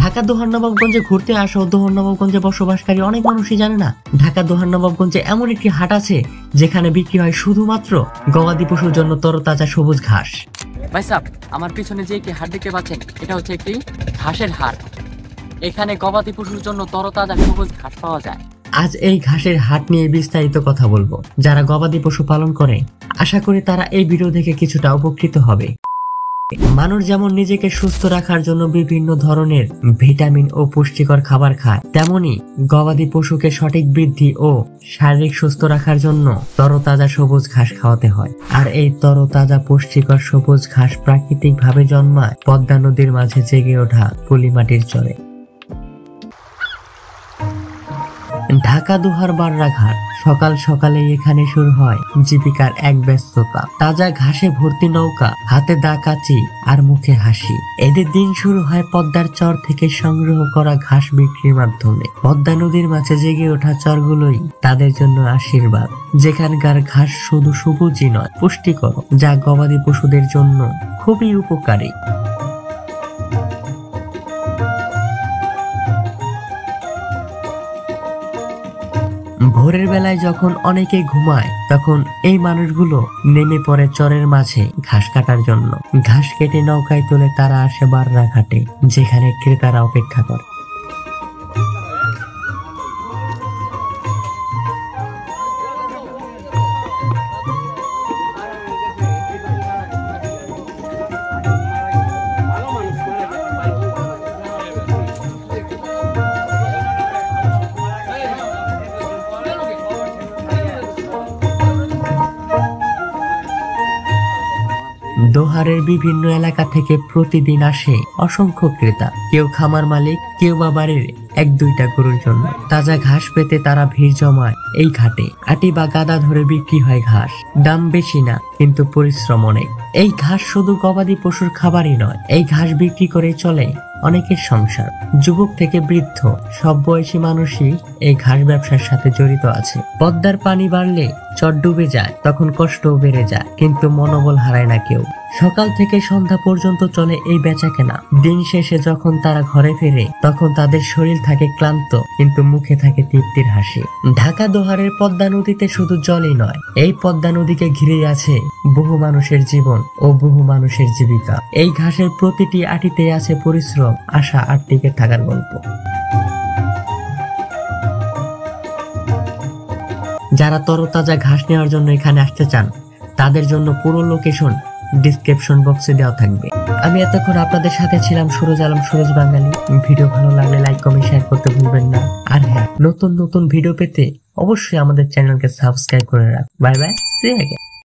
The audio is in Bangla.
ঢাকা দোহার-নবাবগঞ্জে ঘুরতে আসা ও দোহার-নবাবগঞ্জে বসবাসকারী অনেক মানুষই জানে না ঢাকা দোহার-নবাবগঞ্জে এমন একটি হাট আছে যেখানে বিক্রি হয় শুধুমাত্র গবাদি পশুর জন্য তরতাজা সবুজ ঘাস। ভাই সাহেব, আমার পিছনে যে একটি হাট দেখতে পাচ্ছেন, এটা হচ্ছে একটি ঘাসের হাট। এখানে গবাদি পশুর জন্য তরতাজা সবুজ ঘাস পাওয়া যায়। আজ এই ঘাসের হাট নিয়ে বিস্তারিত কথা বলবো। যারা গবাদি পশু পালন করে আশা করি তারা এই ভিডিও দেখে কিছুটা উপকৃত হবে। মানুষ যেমন নিজেকে সুস্থ রাখার জন্য বিভিন্ন ধরনের ভিটামিন ও পুষ্টিকর খাবার খায়, তেমনি গবাদি পশুকে সঠিক বৃদ্ধি ও শারীরিক সুস্থ রাখার জন্য তরতাজা সবুজ ঘাস খাওয়াতে হয়। আর এই তরতাজা পুষ্টিকর সবুজ ঘাস প্রাকৃতিক ভাবে জন্মায় পদ্মা নদীর মাঝে জেগে ওঠা পলিমাটির চরে। ঢাকা দোহার বাররা ঘাট। সকাল সকালে এখানে শুরু হয় জীবিকার এক ব্যস্ততা। তাজা ঘাসে ভর্তি নৌকা, হাতে দা কাচি আর মুখে হাসি। এদের দিন শুরু হয় পদ্মার চর থেকে সংগ্রহ করা ঘাস বিক্রির মাধ্যমে। পদ্মা নদীর মাঝে জেগে ওঠা চরগুলোই তাদের জন্য আশীর্বাদ, যেখানকার ঘাস শুধু সবুজই নয়, পুষ্টিকর, যা গবাদি পশুদের জন্য খুবই উপকারী। ভোরের বেলায় যখন অনেকে ঘুমায় তখন এই মানুষগুলো নেমে পড়ে চরের মাঝে ঘাস কাটার জন্য। ঘাস কেটে নৌকায় তুলে তারা আসে বাররা ঘাটে, যেখানে ক্রেতারা অপেক্ষা করে। দোহারের বিভিন্ন এলাকা থেকে প্রতিদিন আসে অসংখ্য ক্রেতা। কেউ খামার মালিক, কেউ বা বাড়ির এক দুইটা গরুর জন্য। তাজা ঘাস পেতে তারা ভিড় জমায় এই ঘাটে। আটি বা গাদা ধরে বিক্রি হয় ঘাস। দাম বেশি না, কিন্তু পরিশ্রম অনেক। এই ঘাস শুধু গবাদি পশুর খাবারই নয়, এই ঘাস বিক্রি করে চলে অনেকের সংসার। যুবক থেকে বৃদ্ধ সব বয়সী মানুষই এই ঘাস ব্যবসার সাথে জড়িত আছে। পদ্মার পানি বাড়লে চর ডুবে যায়, তখন কষ্টও বেড়ে যায়, কিন্তু মনোবল হারায় না কেউ। সকাল থেকে সন্ধ্যা পর্যন্ত চলে এই বেচাকেনা। দিন শেষে যখন তারা ঘরে ফেরে তখন তাদের শরীর থাকে ক্লান্ত, কিন্তু মুখে থাকে তৃপ্তির হাসি। ঢাকা দোহারের পদ্মা নদীতে শুধু জলই নয়, এই পদ্মা নদীকে ঘিরে আছে বহু মানুষের জীবন ও বহু মানুষের জীবিকা। এই ঘাসের প্রতিটি আটিতে আছে পরিশ্রম, আশা আর টিকে থাকার গল্প। যারা তরতাজা ঘাস নেওয়ার জন্য এখানে আসতে চান তাদের জন্য পুরো লোকেশন ডিসক্রিপশন বক্সে দেওয়া থাকবে। আমি এতক্ষণ আপনাদের সাথে ছিলাম সুরজ আলম, সুরজ বাঙালি। ভিডিও ভালো লাগলে লাইক, কমেন্ট, শেয়ার করতে ভুলবেন না। আর হ্যাঁ, নতুন নতুন ভিডিও পেতে অবশ্যই আমাদের চ্যানেলকে সাবস্ক্রাইব করে রাখ। Bye bye, see you again.